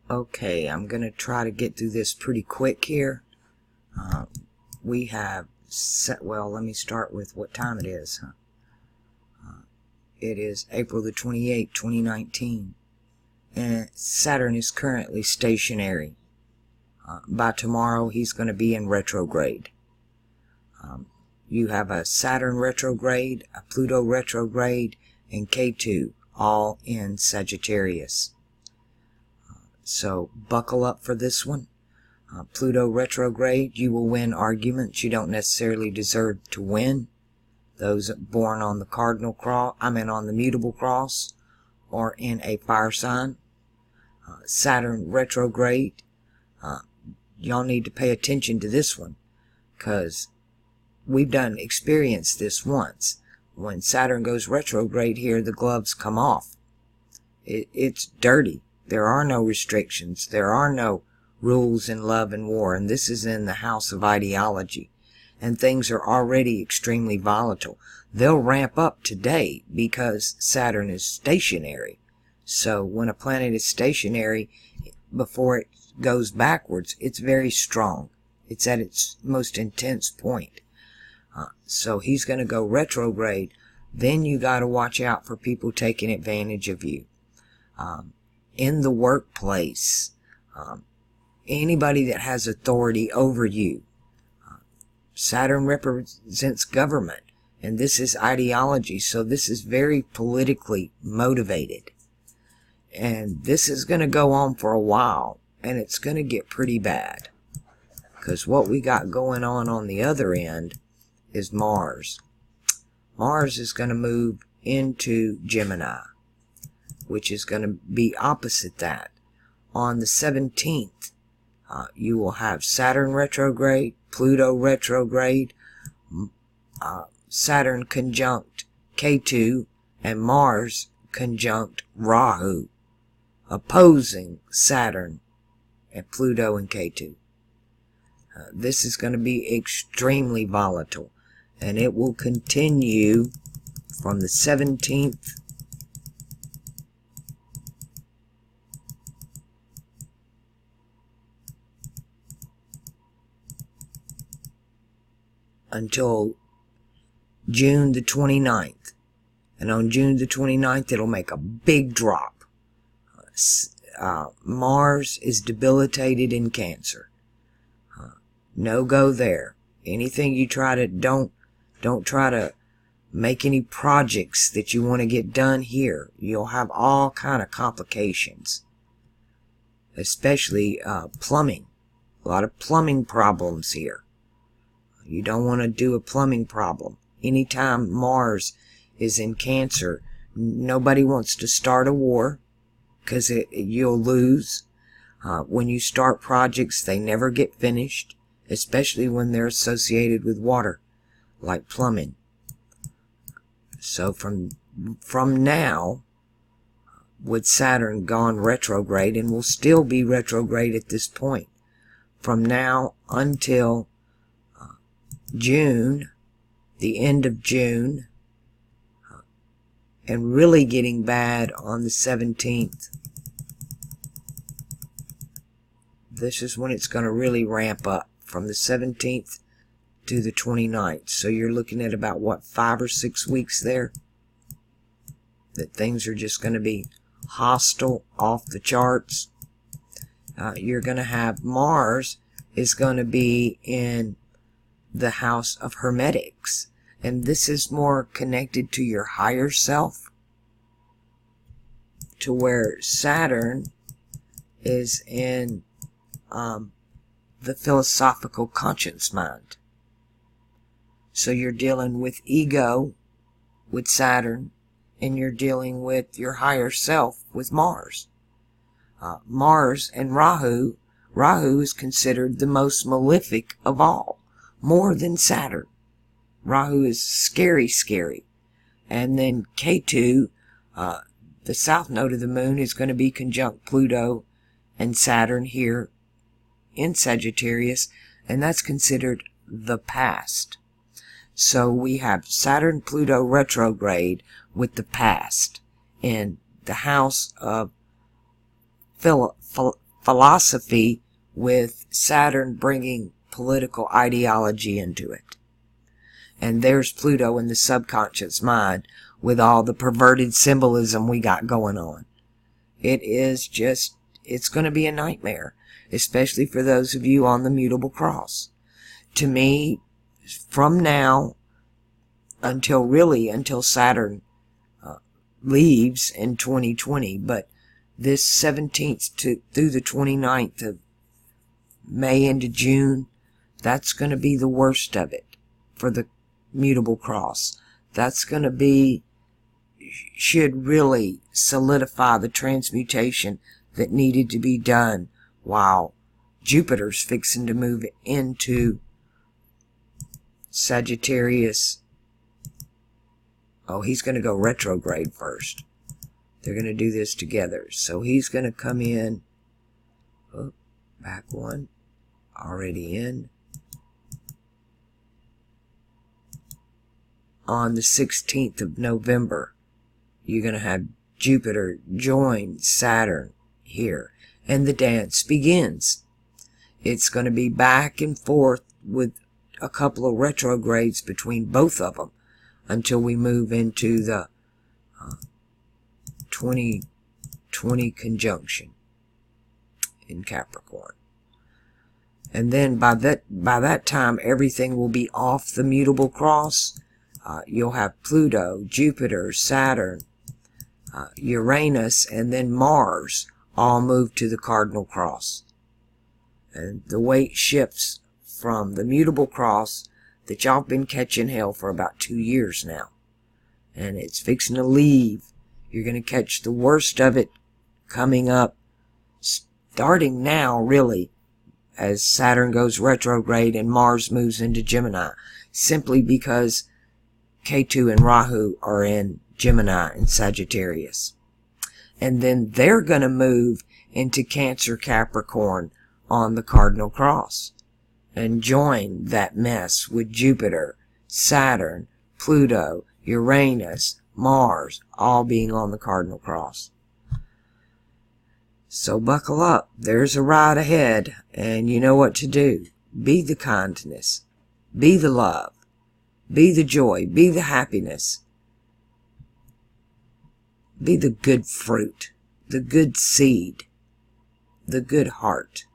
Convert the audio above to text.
Okay, I'm going to try to get through this pretty quick here. We have well, let me start with what time it is. It is April the 28th, 2019. And Saturn is currently stationary. By tomorrow, he's going to be in retrograde. You have a Saturn retrograde, a Pluto retrograde, and K2, all in Sagittarius. So buckle up for this one. Pluto retrograde, you will win arguments you don't necessarily deserve to win. Those born on the cardinal cross, on the mutable cross, or in a fire sign. Saturn retrograde, y'all need to pay attention to this one, because we've experienced this once. When Saturn goes retrograde here, the gloves come off. It's dirty. There are no restrictions. There are no rules in love and war. And this is in the house of ideology. And things are already extremely volatile. They'll ramp up today because Saturn is stationary. So when a planet is stationary, before it goes backwards, it's very strong. It's at its most intense point. So he's going to go retrograde. Then you got to watch out for people taking advantage of you. In the workplace, anybody that has authority over you. Saturn represents government, and this is ideology, so this is very politically motivated. And this is going to go on for a while, and it's going to get pretty bad. Because what we got going on the other end is Mars. Mars is going to move into Gemini, which is going to be opposite that. On the 17th, you will have Saturn retrograde, Pluto retrograde, Saturn conjunct K2, and Mars conjunct Rahu, opposing Saturn and Pluto and K2. This is going to be extremely volatile, and it will continue from the 17th until June the 29th. And on June the 29th, it'll make a big drop. Mars is debilitated in Cancer. No go there. Anything you try to, don't try to make any projects that you want to get done here. You'll have all kind of complications. Especially plumbing. A lot of plumbing problems here. You don't want to do a plumbing problem. Anytime Mars is in Cancer, nobody wants to start a war, because you'll lose. When you start projects, they never get finished, especially when they're associated with water, like plumbing. So from now, with Saturn gone retrograde, and will still be retrograde at this point, from now until June, the end of June, and really getting bad on the 17th. This is when it's going to really ramp up, from the 17th to the 29th. So you're looking at about, what, 5 or 6 weeks there? That things are just going to be hostile, off the charts. You're going to have Mars is going to be in the house of Hermetics. And this is more connected to your higher self, to where Saturn is in the philosophical conscience mind. So you're dealing with ego with Saturn, and you're dealing with your higher self with Mars. Mars and Rahu is considered the most malefic of all, more than Saturn. Rahu is scary, scary. And then K2, the south node of the moon, is going to be conjunct Pluto and Saturn here in Sagittarius, and that's considered the past. So we have Saturn Pluto retrograde with the past in the house of philosophy with Saturn bringing political ideology into it. And there's Pluto in the subconscious mind with all the perverted symbolism we got going on. It is just, it's going to be a nightmare, especially for those of you on the mutable cross. To me, from now until Saturn leaves in 2020, but this 17th through the 29th of May into June, that's going to be the worst of it for the mutable cross. That's going to be, should really solidify the transmutation that needed to be done while Jupiter's fixing to move into Sagittarius. Oh, he's going to go retrograde first. They're going to do this together. So he's going to come in. Oh, back one. Already in. On the 16th of November, you're going to have Jupiter join Saturn here. And the dance begins. It's going to be back and forth with a couple of retrogrades between both of them until we move into the 2020 conjunction in Capricorn. And then by that time, everything will be off the mutable cross. You'll have Pluto, Jupiter, Saturn, Uranus, and then Mars all move to the cardinal cross. And the weight shifts from the mutable cross that y'all been catching hell for about 2 years now. And it's fixing to leave. You're going to catch the worst of it coming up, starting now, really, as Saturn goes retrograde and Mars moves into Gemini, simply because Ketu and Rahu are in Gemini and Sagittarius. And then they're going to move into Cancer Capricorn on the cardinal cross and join that mess with Jupiter, Saturn, Pluto, Uranus, Mars, all being on the cardinal cross. So buckle up. There's a ride ahead, and you know what to do. Be the kindness. Be the love. Be the joy. Be the happiness. Be the good fruit. The good seed. The good heart.